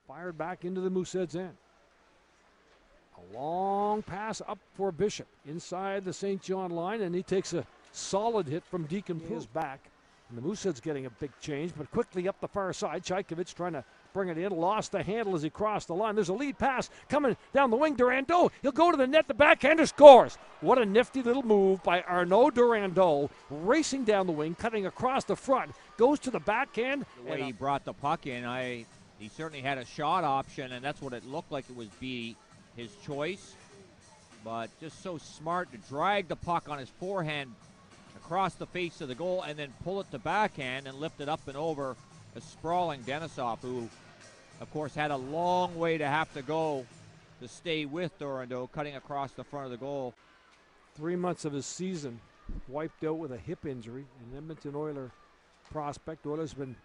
Fired back into the Mooseheads end. A long pass up for Bishop inside the St. John line, and he takes a solid hit from Deacon Poo's back. And the Mooseheads getting a big change, but quickly up the far side. Chaykovich trying to bring it in, lost the handle as he crossed the line. There's a lead pass coming down the wing. Durandeau, he'll go to the net. The backhander scores. What a nifty little move by Arnaud Durandeau, racing down the wing, cutting across the front, goes to the backhand. The way he brought the puck in, he certainly had a shot option, and that's what it looked like it would be his choice. But just so smart to drag the puck on his forehand across the face of the goal and then pull it to backhand and lift it up and over a sprawling Denisov, who, of course, had a long way to have to go to stay with Durandeau, cutting across the front of the goal. 3 months of his season wiped out with a hip injury. An Edmonton Oiler prospect. Oilers been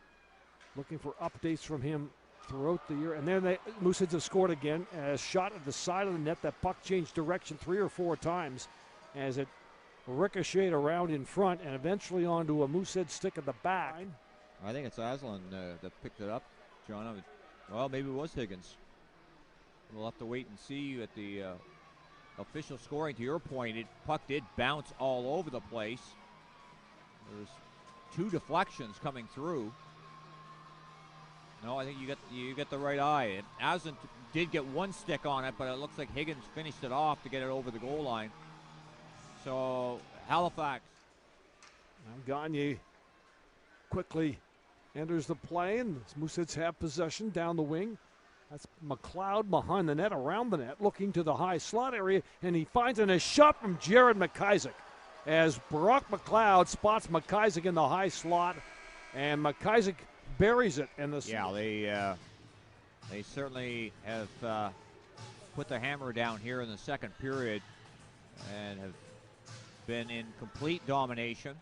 looking for updates from him throughout the year. And then the Mooseheads have scored again. A shot at the side of the net. That puck changed direction 3 or 4 times as it ricocheted around in front and eventually onto a Moosehead stick at the back. I think it's Asselin that picked it up, John. Well, maybe it was Higgins. We'll have to wait and see at the official scoring. To your point, puck did bounce all over the place. There's 2 deflections coming through. No, I think you get the right eye. And Asselin did get 1 stick on it, but it looks like Higgins finished it off to get it over the goal line. So Halifax. Now Gagne quickly enters the play, and the Mooseheads have possession down the wing. That's McLeod behind the net, around the net, looking to the high slot area, and he finds a shot from Jared McIsaac as Brock McLeod spots McIsaac in the high slot, and McIsaac buries it. And they certainly have put the hammer down here in the second period and have been in complete domination.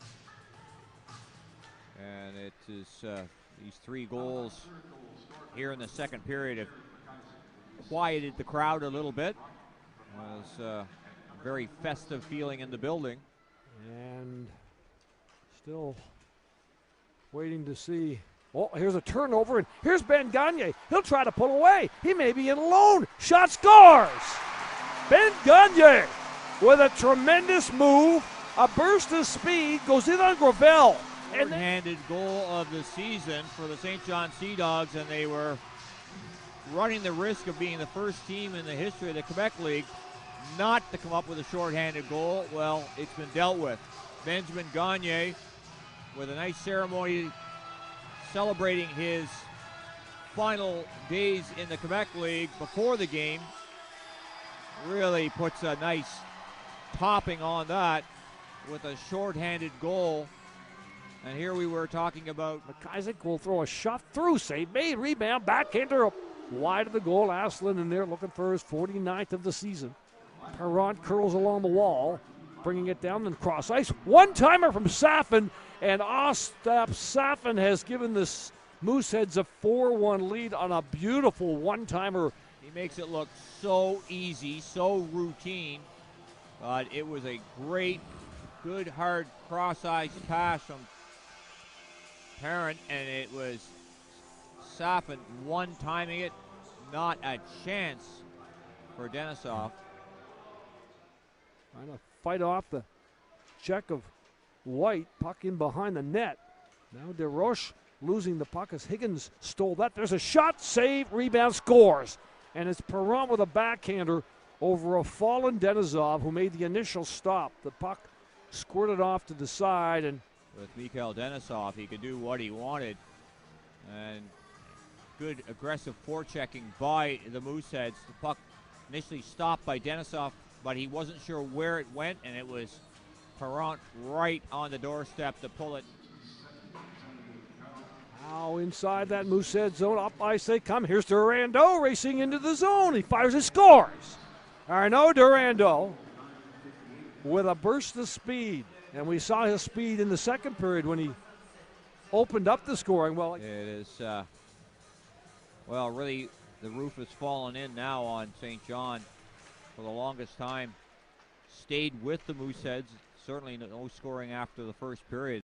And it is these 3 goals here in the second period have quieted the crowd a little bit. It was a very festive feeling in the building. And still waiting to see. Oh, here's a turnover, and here's Ben Gagne. He'll try to pull away. He may be in alone. Shot scores! Ben Gagne with a tremendous move. A burst of speed goes in on Gravel. Short-handed goal of the season for the St. John Sea Dogs, and they were running the risk of being the first team in the history of the Quebec League not to come up with a short-handed goal. Well, it's been dealt with. Benjamin Gagne, with a nice ceremony celebrating his final days in the Quebec League before the game, really puts a nice topping on that with a short-handed goal. And here we were talking about McIsaac will throw a shot through, save made, rebound, backhander up wide of the goal. Asselin in there looking for his 49th of the season. Perron curls along the wall, bringing it down and cross ice. One-timer from Safin, and Ostap Safin has given the Mooseheads a 4-1 lead on a beautiful one-timer. He makes it look so easy, so routine, but it was a great, good, hard cross-ice pass from Perron, and it was Safin one-timing it. Not a chance for Denisov. Trying to fight off the check of White. Puck in behind the net. Now DeRoche losing the puck as Higgins stole that. There's a shot, save, rebound, scores. And it's Perron with a backhander over a fallen Denisov who made the initial stop. The puck squirted off to the side, and with Mikhail Denisov, he could do what he wanted. And good aggressive forechecking by the Mooseheads. The puck initially stopped by Denisov, but he wasn't sure where it went, and it was Perron right on the doorstep to pull it. Now inside that Moosehead zone, up ice they come. Here's Durandeau racing into the zone. He fires and scores. Arnaud Durandeau with a burst of speed. And we saw his speed in the second period when he opened up the scoring. Well, it is, well, really, the roof has fallen in now on St. John. For the longest time, stayed with the Mooseheads. Certainly no scoring after the first period.